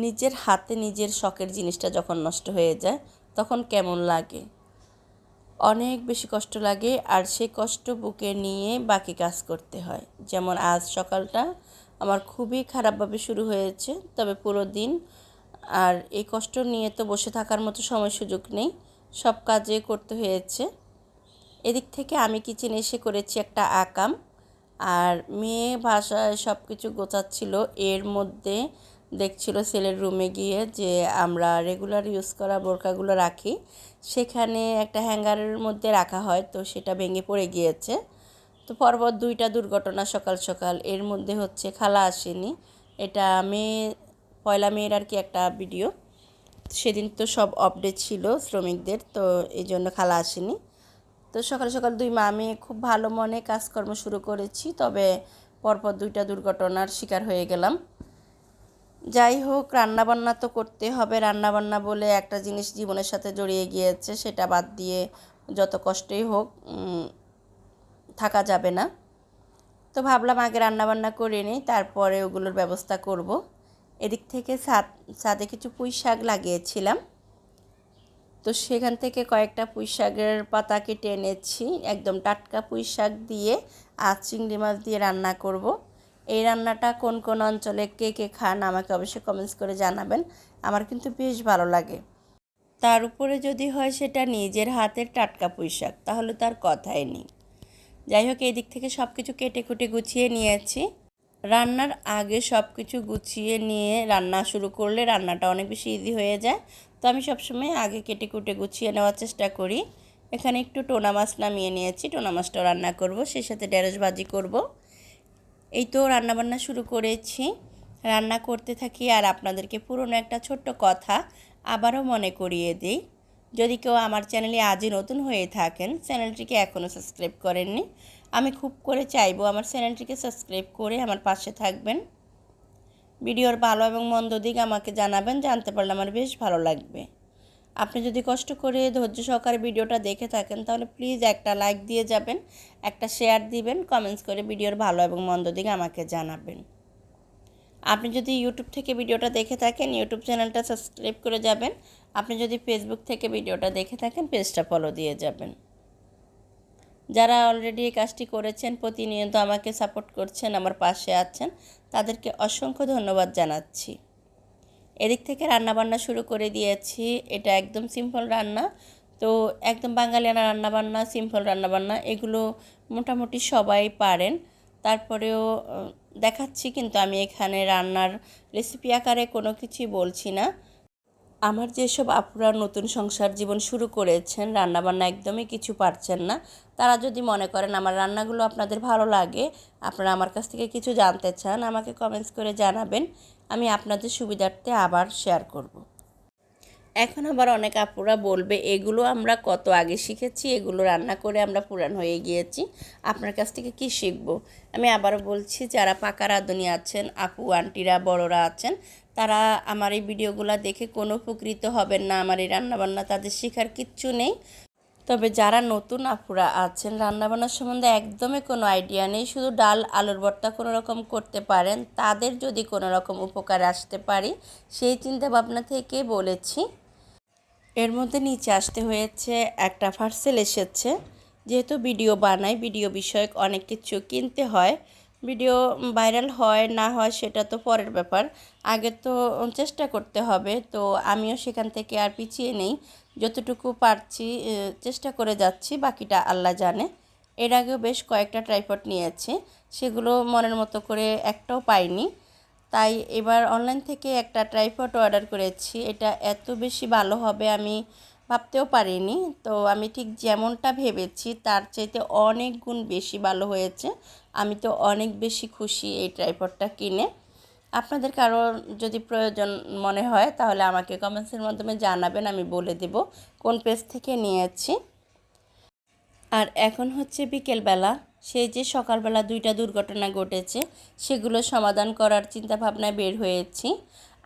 নিজের হাতে নিজের শখের জিনিসটা যখন নষ্ট হয়ে যায় তখন কেমন লাগে, অনেক বেশি কষ্ট লাগে। আর সেই কষ্ট বুকে নিয়ে বাকি কাজ করতে হয়। যেমন আজ সকালটা আমার খুবই খারাপভাবে শুরু হয়েছে, তবে পুরো দিন আর এই কষ্ট নিয়ে তো বসে থাকার মতো সময় সুযোগ নেই, সব কাজে করতে হয়েছে। এদিক থেকে আমি কিচেনে এসে করেছি একটা আকাম, আর মেয়ে বাসায় সব কিছু গোছাচ্ছিল, এর মধ্যে দেখছিল ছেলের রুমে গিয়ে যে আমরা রেগুলার ইউজ করা বোরকাগুলো রাখি, সেখানে একটা হ্যাঙ্গারের মধ্যে রাখা হয়, তো সেটা ভেঙে পড়ে গিয়েছে। তো পরপর দুইটা দুর্ঘটনা সকাল সকাল। এর মধ্যে হচ্ছে খালা আসেনি, এটা পয়লা মেয়ের আর কি একটা ভিডিও, সেদিন তো সব আপডেট ছিল শ্রমিকদের, তো এই জন্য খালা আসেনি। তো সকাল সকাল দুই মা মেয়ে খুব ভালো মনে কাজকর্ম শুরু করেছি, তবে পরপর দুইটা দুর্ঘটনার শিকার হয়ে গেলাম। যাই হোক, রান্নাবান্না তো করতে হবে, রান্নাবান্না বলে একটা জিনিস জীবনের সাথে জড়িয়ে গিয়েছে, সেটা বাদ দিয়ে যত কষ্টই হোক থাকা যাবে না। তো ভাবলাম আগে রান্নাবান্না করে নিই, তারপরে ওগুলোর ব্যবস্থা করব। এদিক থেকে ছাদে কিছু পুঁই শাক লাগিয়েছিলাম, তো সেখান থেকে কয়েকটা পুঁই শাকের পাতা কেটে এনেছি, একদম টাটকা পুঁই শাক দিয়ে আর চিংড়ি মাছ দিয়ে রান্না করব। এই রান্নাটা কোন কোন অঞ্চলে কে কে খান আমাকে অবশ্যই কমেন্টস করে জানাবেন, আমার কিন্তু বেশ ভালো লাগে। তার উপরে যদি হয় সেটা নিজের হাতের টাটকা পুঁই শাক, তাহলে তার কথাই নেই। যাই হোক, এই দিক থেকে সব কিছু কেটে কুটে গুছিয়ে নিয়েছি। রান্নার আগে সব কিছু গুছিয়ে নিয়ে রান্না শুরু করলে রান্নাটা অনেক বেশি ইজি হয়ে যায়, তো আমি সবসময় আগে কেটে কুটে গুছিয়ে নেওয়ার চেষ্টা করি। এখানে একটু টোনা মাছ নামিয়ে নিয়েছি, টোনা মাছটাও রান্না করব, সেই সাথে ঢেঁড়স ভাজি করব। এই তো রান্নাবান্না শুরু করেছি, রান্না করতে থাকি। আর আপনাদেরকে পুরনো একটা ছোট্ট কথা আবারও মনে করিয়ে দিই, যদি কেউ আমার চ্যানেলে আজই নতুন হয়ে থাকেন, চ্যানেলটিকে এখনও সাবস্ক্রাইব করেননি, আমি খুব করে চাইবো আমার চ্যানেলটিকে সাবস্ক্রাইব করে আমার পাশে থাকবেন। ভিডিওর ভালো এবং মন্দ দিক আমাকে জানাবেন, জানতে পারলে আমার বেশ ভালো লাগবে। আপনি যদি কষ্ট করে ধৈর্য সহকারে ভিডিওটা দেখে থাকেন তাহলে প্লিজ একটা লাইক দিয়ে যাবেন, একটা শেয়ার দিবেন, কমেন্টস করে ভিডিওর ভালো এবং মন্দ দিক আমাকে জানাবেন। আপনি যদি ইউটিউব থেকে ভিডিওটা দেখে থাকেন ইউটিউব চ্যানেলটা সাবস্ক্রাইব করে যাবেন, আপনি যদি ফেসবুক থেকে ভিডিওটা দেখে থাকেন পেজটা ফলো দিয়ে যাবেন। যারা অলরেডি এই কাজটি করেছেন, প্রতিনিয়ত আমাকে সাপোর্ট করছেন, আমার পাশে আছেন, তাদেরকে অসংখ্য ধন্যবাদ জানাচ্ছি। এদিক থেকে রান্নাবান্না শুরু করে দিয়েছি। এটা একদম সিম্পল রান্না, তো একদম বাঙালিয়ানা রান্নাবান্না, সিম্পল রান্নাবান্না এগুলো মোটামুটি সবাই পারেন। তারপরেও দেখাচ্ছি, কিন্তু আমি এখানে রান্নার রেসিপি আকারে কোনো কিছুই বলছি না। আমার যেসব আপুরা নতুন সংসার জীবন শুরু করেছেন, রান্নাবান্না একদমই কিছু পারছেন না, তারা যদি মনে করেন আমার রান্নাগুলো আপনাদের ভালো লাগে, আপনারা আমার কাছ থেকে কিছু জানতে চান, আমাকে কমেন্টস করে জানাবেন, আমি আপনাদের সুবিধার্থে আবার শেয়ার করব। এখন আবার অনেক আপুরা বলবে এগুলো আমরা কত আগে শিখেছি, এগুলো রান্না করে আমরা পুরান হয়ে গিয়েছি, আপনার কাছ থেকে কি শিখব। আমি আবারও বলছি, যারা পাকা রাঁধুনি আছেন, আপু আন্টিরা বড়রা আছেন, তারা আমার এই ভিডিওগুলো দেখে কোনো উপকৃত হবেন না, আমার এই রান্নাবান্না তাদের শেখার কিচ্ছু নেই। তবে যারা নতুন আপুরা আছেন, রান্নাবান্নার সম্বন্ধে একদমই কোনো আইডিয়া নেই, শুধু ডাল আলুর ভর্তা কোনো রকম করতে পারেন, তাদের যদি কোনো রকম উপকারে আসতে পারি সেই চিন্তা ভাবনা থেকে বলেছি। এর মধ্যে নিচে আসতে হয়েছে, একটা পার্সেল এসেছে। যেহেতু ভিডিও বানাই, ভিডিও বিষয়ক অনেক কিছু কিনতে হয়, ভিডিও ভাইরাল হয় না হয় সেটা তো পরের ব্যাপার, আগে তো চেষ্টা করতে হবে। তো আমিও সেখান থেকে আর পিছিয়ে নেই, যতটুকু পারছি চেষ্টা করে যাচ্ছি, বাকিটা আল্লাহ জানে। এর আগেও বেশ কয়েকটা ট্রাইপড নিয়েছি, সেগুলো মনের মতো করে একটাও পাইনি, তাই এবার অনলাইন থেকে একটা ট্রাইপড অর্ডার করেছি। এটা এত বেশি ভালো হবে আমি ভাবতেও পারিনি, তো আমি ঠিক যেমনটা ভেবেছি তার চাইতে অনেক গুণ বেশি ভালো হয়েছে। আমি তো অনেক বেশি খুশি এই ট্রাইপডটা কিনে। আপনাদের কারো যদি প্রয়োজন মনে হয় তাহলে আমাকে কমেন্টসের মাধ্যমে জানাবেন, আমি বলে দেব কোন পেজ থেকে নিয়েছি। আর এখন হচ্ছে বিকেলবেলা, সেই যে সকালবেলা দুইটা দুর্ঘটনা ঘটেছে সেগুলো সমাধান করার চিন্তাভাবনায় বের হয়েছি।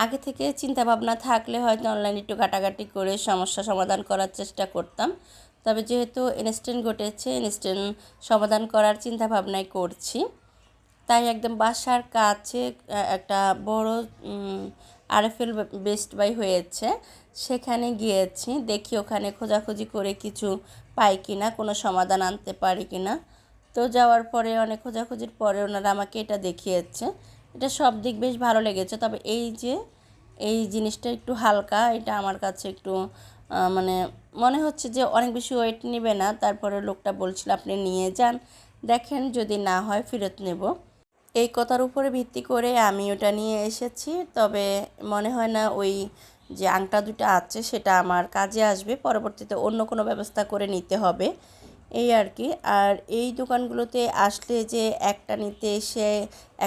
আগে থেকে চিন্তাভাবনা থাকলে হয়তো অনলাইনে একটু ঘাটাঘাটি করে সমস্যা সমাধান করার চেষ্টা করতাম, তবে যেহেতু ইনস্ট্যান্ট ঘটেছে, ইনস্ট্যান্ট সমাধান করার চিন্তাভাবনাই করছি। তাই একদম বাসার কাছে একটা বড় আরএফএল বেস্ট বাই হয়েছে, সেখানে গিয়েছি। দেখি ওখানে খোঁজাখুঁজি করে কিছু পাই কিনা, কোনো সমাধান আনতে পারি কিনা। তো যাওয়ার পরে অনেক খোঁজাখুঁজির পরে ওনারা আমাকে এটা দেখিয়েছে। এটা সব দিক বেশ ভালো লেগেছে, তবে এই জিনিসটা একটু হালকা, এটা আমার কাছে একটু মানে মনে হচ্ছে যে অনেক বেশি ওয়েট নেবে না। তারপরে লোকটা বলছিল আপনি নিয়ে যান, দেখেন যদি না হয় ফেরত নেব। এই কথার উপরে ভিত্তি করে আমি ওটা নিয়ে এসেছি। তবে মনে হয় না ওই যে আংটা দুটো আছে সেটা আমার কাজে আসবে, পরবর্তীতে অন্য কোনো ব্যবস্থা করে নিতে হবে, এই আর কি। আর এই দোকানগুলোতে আসলে যে একটা নিতে এসে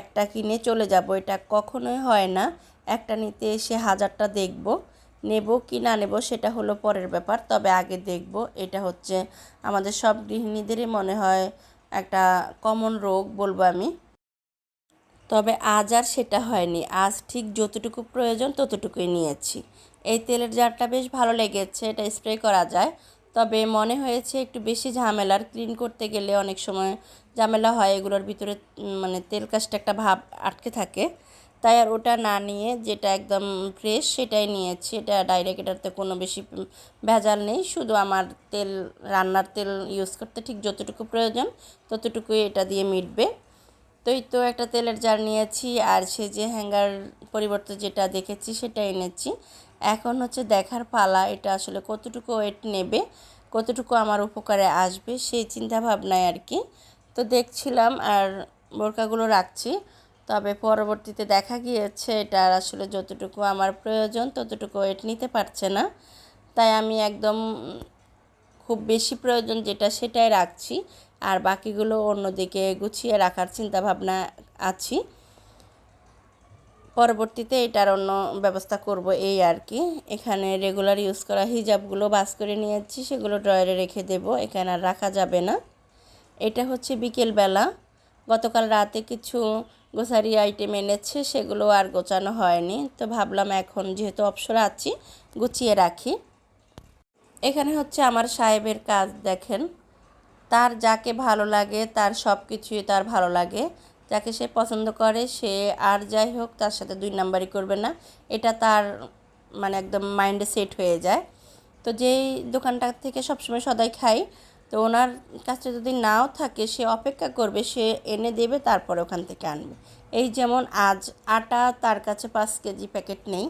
একটা কিনে চলে যাব, এটা কখনোই হয় না। একটা নিতে এসে হাজারটা দেখব, নেব কি না নেব সেটা হলো পরের ব্যাপার, তবে আগে দেখব। এটা হচ্ছে আমাদের সব গৃহিণীদেরই মনে হয় একটা কমন রোগ বলবো আমি। তবে আজ আর সেটা হয়নি, আজ ঠিক যতটুকু প্রয়োজন ততটুকুই নিয়েছি। এই তেলের জারটা বেশ ভালো লেগেছে, এটা স্প্রে করা যায়। তবে মনে হয়েছে একটু বেশি ঝামেলার, ক্লিন করতে গেলে অনেক সময় ঝামেলা হয়, এগুলোর ভিতরে মানে তেল কাজটা একটা ভাব আটকে থাকে। তাই আর ওটা না নিয়ে যেটা একদম ফ্রেশ সেটাই নিয়েছি। এটা ডাইরেক্ট, এটাতে কোনো বেশি ভেজাল নেই, শুধু আমার তেল, রান্নার তেল ইউজ করতে ঠিক যতটুকু প্রয়োজন ততটুকুই এটা দিয়ে মিটবে। তো একটা তেলের জার নিয়েছি, আর সে যে হ্যাঙ্গার পরিবর্তে যেটা দেখেছি সেটা এনেছি। এখন হচ্ছে দেখার পালা, এটা আসলে কতটুকু ওয়েট নেবে, কতটুকু আমার উপকারে আসবে সেই চিন্তা ভাবনায় আর কি। তো দেখছিলাম আর বোরকাগুলো রাখছি। তবে পরবর্তীতে দেখা গিয়েছে এটার আসলে যতটুকু আমার প্রয়োজন ততটুকু ওয়েট নিতে পারছে না। তাই আমি একদম খুব বেশি প্রয়োজন যেটা সেটাই রাখছি, আর বাকিগুলো অন্যদিকে গুছিয়ে রাখার চিন্তা ভাবনা আছি। পরবর্তীতে এটার অন্য ব্যবস্থা করব, এই আর কি। এখানে রেগুলার ইউজ করা হিজাবগুলো বাস করে নিয়েছি, সেগুলো ড্রয়ারে রেখে দেব, এখানে আর রাখা যাবে না। এটা হচ্ছে বিকেলবেলা, গতকাল রাতে কিছু গ্রোসারি আইটেম এনেছে, সেগুলো আর গোছানো হয়নি। তো ভাবলাম এখন যেহেতু অবসর আছি গুছিয়ে রাখি। এখানে হচ্ছে আমার সাহেবের কাজ দেখেন, তার যাকে ভালো লাগে তার সব কিছুই তার ভালো লাগে, যাকে সে পছন্দ করে সে আর যাই হোক তার সাথে দুই নাম্বারই করবে না, এটা তার মানে একদম মাইন্ডে সেট হয়ে যায়। তো যেই দোকানটা থেকে সবসময় সদাই খাই, তো ওনার কাছে যদি নাও থাকে সে অপেক্ষা করবে, সে এনে দেবে, তারপরে ওখান থেকে আনবে। এই যেমন আজ আটা তার কাছে 5 কেজি প্যাকেট নেই,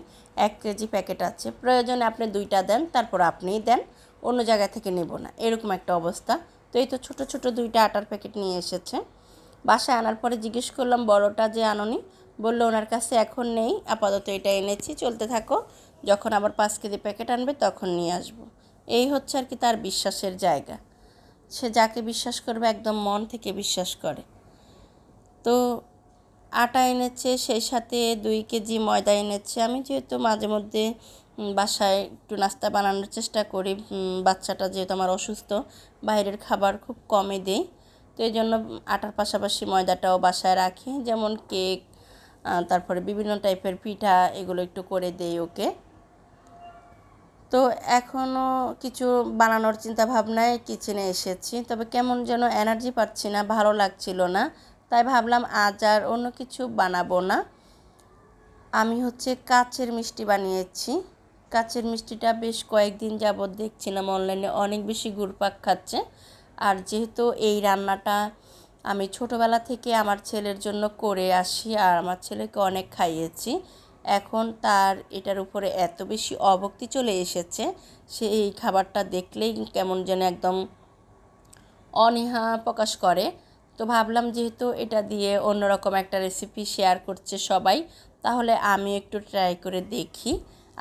1 কেজি প্যাকেট আছে, প্রয়োজনে আপনি 2টা দেন, তারপর আপনিই দেন, অন্য জায়গা থেকে নেব না, এরকম একটা অবস্থা। তো এই তো ছোটো ছোটো 2টা আটার প্যাকেট নিয়ে এসেছে। বাসায় আনার পরে জিজ্ঞেস করলাম বড়টা যে আনোনি, বললো ওনার কাছে এখন নেই, আপাতত এটা এনেছি, চলতে থাকো, যখন আবার 5 কেজি প্যাকেট আনবে তখন নিয়ে আসবো। এই হচ্ছে আর কি তার বিশ্বাসের জায়গা, সে যাকে বিশ্বাস করবে একদম মন থেকে বিশ্বাস করে। তো আটা এনেছে, সেই সাথে 2 কেজি ময়দা এনেছে। আমি যেহেতু মাঝে মধ্যে বাসায় একটু নাস্তা বানানোর চেষ্টা করি, বাচ্চাটা যেহেতু আমার অসুস্থ, বাইরের খাবার খুব কমই দিই, তো এই জন্য আটার পাশাপাশি ময়দাটাও বাসায় রাখি, যেমন কেক, তারপরে বিভিন্ন টাইপের পিঠা, এগুলো একটু করে দেই ওকে। তো এখনও কিছু বানানোর চিন্তা ভাবনায় কিচেনে এসেছি, তবে কেমন যেন এনার্জি পাচ্ছি না, ভালো লাগছিল না, তাই ভাবলাম আজ আর অন্য কিছু বানাবো না। আমি হচ্ছে কাচের মিষ্টি বানিয়েছি। কাচের মিষ্টিটা বেশ কয়েকদিন যাবৎ দেখছিলাম অনলাইনে অনেক বেশি ঘুরপাক খাচ্ছে। আর যেহেতু এই রান্নাটা আমি ছোটোবেলা থেকে আমার ছেলের জন্য করে আসি আর আমার ছেলেকে অনেক খাইয়েছি, এখন তার এটার উপরে এত বেশি অভক্তি চলে এসেছে, সে এই খাবারটা দেখলেই কেমন যেন একদম অনীহা প্রকাশ করে। তো ভাবলাম যেহেতু এটা দিয়ে অন্যরকম একটা রেসিপি শেয়ার করছে সবাই, তাহলে আমি একটু ট্রাই করে দেখি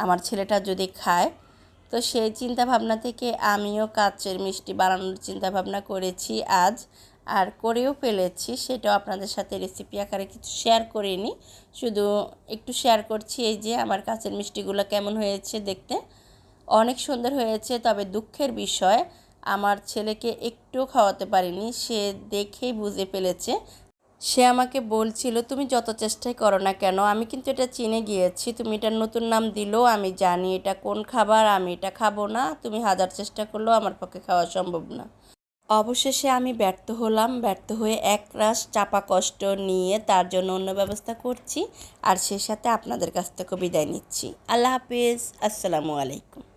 আমার ছেলেটা যদি খায়। তো সেই চিন্তা ভাবনা থেকে আমিও কাচের মিষ্টি বানানোর চিন্তা ভাবনা করেছি আজ, আর করেও ফেলেছি। সেটাও আপনাদের সাথে রেসিপি আকারে কিছু শেয়ার করিনি, শুধু একটু শেয়ার করছি। এই যে আমার কাচের মিষ্টিগুলো কেমন হয়েছে দেখতে, অনেক সুন্দর হয়েছে। তবে দুঃখের বিষয়, আমার ছেলেকে একটুও খাওয়াতে পারিনি, সে দেখেই বুঝে ফেলেছে। সে আমাকে বলছিল তুমি যত চেষ্টাই করো না কেন, আমি কিন্তু এটা চিনে গিয়েছি, তুমি এটার নতুন নাম দিলেও আমি জানি এটা কোন খাবার, আমি এটা খাবো না, তুমি হাজার চেষ্টা করলেও আমার পক্ষে খাওয়া সম্ভব না। অবশেষে আমি ব্যর্থ হলাম, ব্যর্থ হয়ে একরাশ চাপা কষ্ট নিয়ে তার জন্য অন্য ব্যবস্থা করছি আর সেই সাথে আপনাদের কাছ থেকে বিদায় নিচ্ছি। আল্লাহ হাফিজ, আসসালামু আলাইকুম।